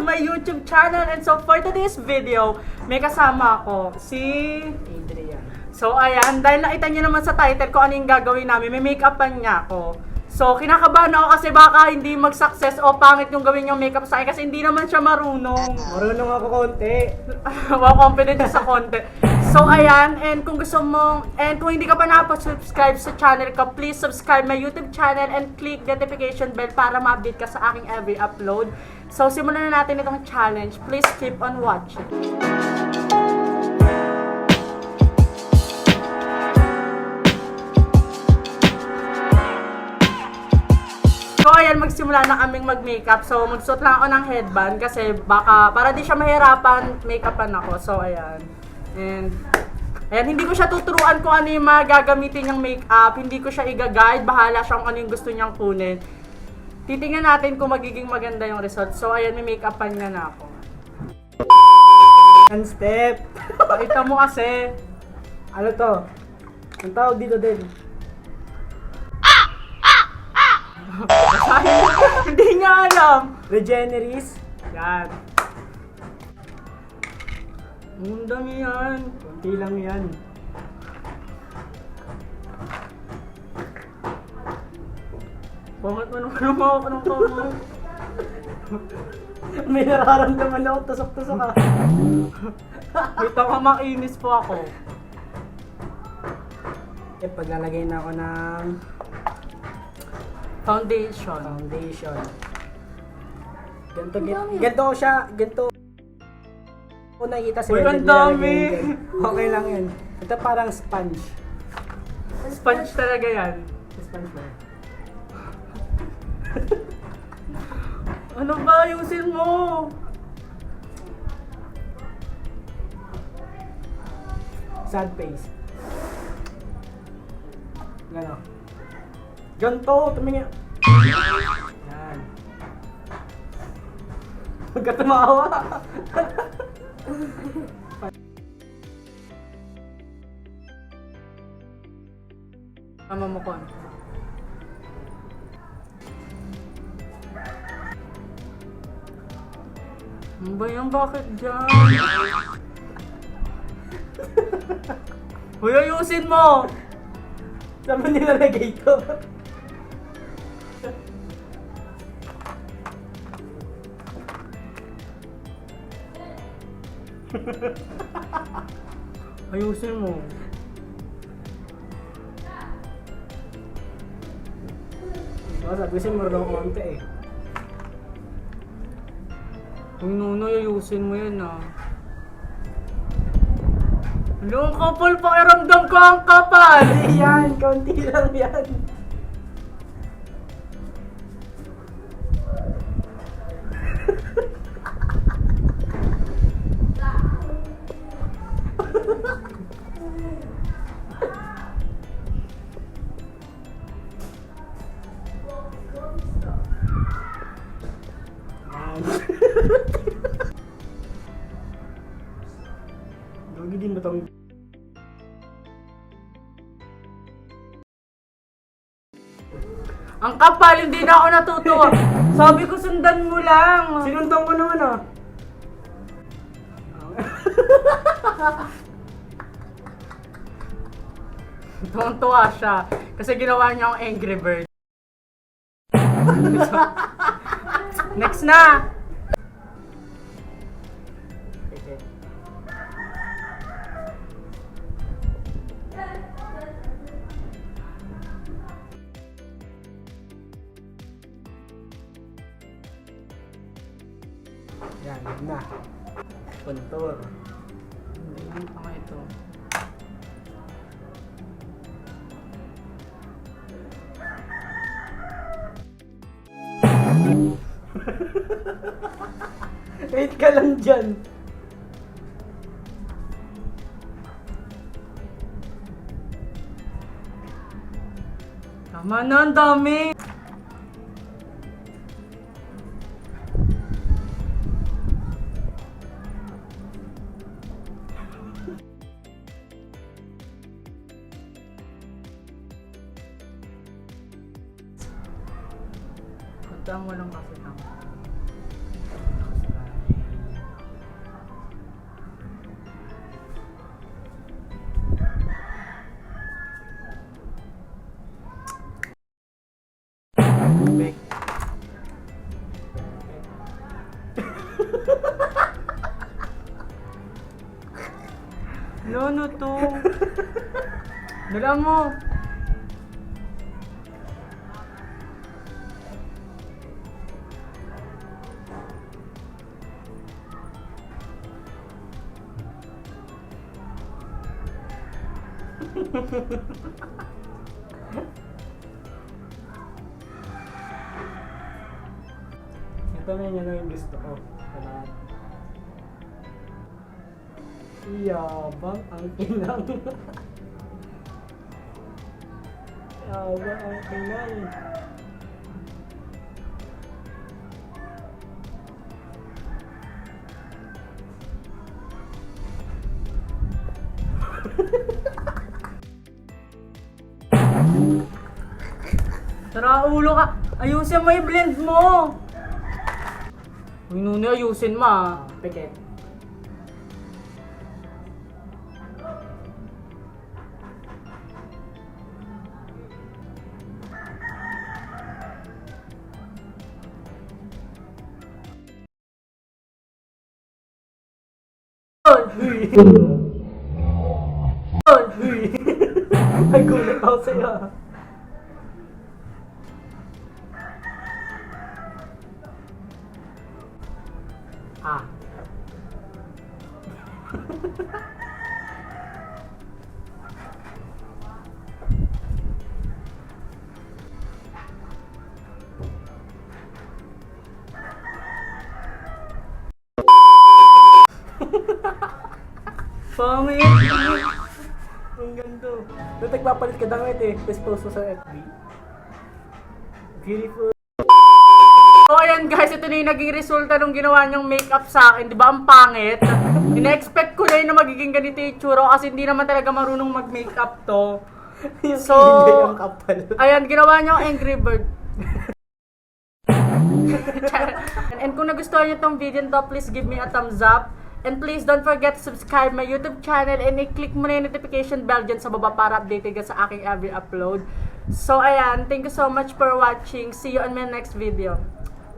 my YouTube channel. And so for today's video, may kasama ako si Adrian. So ayan, dahil nakita niyo naman sa title ko ano yung gagawin namin, may make-upan niya ako. So kinakabahan ako kasi baka hindi mag-success o pangit yung gawin yung makeup sa akin kasi hindi naman siya marunong. Marunong ako konti. Wow, confident sa konti. So ayan, and kung gusto mo, and kung hindi ka pa nakapag-subscribe sa channel ko, please subscribe my YouTube channel and click notification bell para ma-update ka sa aking every upload. So simulan na natin itong challenge. Please keep on watching. So ayan, magsimula na kaming mag-makeup. So magsuot lang ako ng headband kasi baka para di siya mahirapan, make-upan ako. So ayan. And ayan, hindi ko siya tuturuan kung ano yung magagamitin niyang make-up. Hindi ko siya i-guide. Bahala siya kung ano yung gusto niyang kunin. Titingnan natin kung magiging maganda yung result. So ayan, may make-upan niya na ako. One step. Pakita mo kasi. Ano to? Ang tawag dito din. Hindi niya alam. Regeneris. Yan. Ang dami yan. Konti lang yan. Pangat mo naman ako ng kamay. May nararamdaman ako, tusok-tusok ah. Kita ka makinis po ako. Eh, paglalagay na ako ng Foundation. foundation. Ganito ko siya, ganito ko nakikita sa Uy, Whendell, ang dami! nilalagay yung ganito. Okay lang yun. Ito parang sponge. Sponge talaga yan. Sponge ba? Ano ba? Ayusin mo! Sad face. Gano? Ganito, tumingin. Yan. Huwag ka tumawa. Tama mo ko. Ano ba yan? Bakit dyan? Uy, ayusin mo! Saan mo nilalagay ito? Ayusin mo. Sabi kasi marunong konti eh. Uy, Nunoy, ayusin mo yan ah. Ano, ang kapal, pakiramdam ko ang kapal! Yan, konti lang yan. Gagi din ba itong... Ang kapal, hindi na ako natutuwa. Sabi ko, sundan mo lang. Sinuntong ko naman ah. Tuwang-tuwa siya. Kasi ginawa niya akong Angry Bird. Next na! Okay. Yan, yun na. Contour. Ano pa ito? Wait ka lang dyan. Tama na, ang dami! Puntaan mo lang kasi ng... Ano to? Dala mo. Ito na yung gusto ko. Salamat. Yabang ang kinang. Yabang ang kinang. Tara, ulo ka. Ayusin mo i-blend mo. Uy, Nuni, ayusin mo ah. Peket. Ay, gulat ako sa'yo. Ah. Pangit. Ang ganda. Doon nagpapalit ka damit eh. Tapos post mo sa FB. Beautiful. So ayan guys, ito na yung naging resulta nung ginawa niyong makeup sa akin. Di ba ang pangit? Ina-expect ko na yun na magiging ganito yung itsura kasi hindi naman talaga marunong mag-makeup to. Yung So, kilay ang kapal. ayan, ginawa niyong Angry Bird. And kung nagustuhan niyo tong video to, please give me a thumbs up. And please don't forget to subscribe my YouTube channel and i-click mo na yung notification bell dyan sa baba para updated ka sa aking every upload. So ayan, thank you so much for watching. See you on my next video.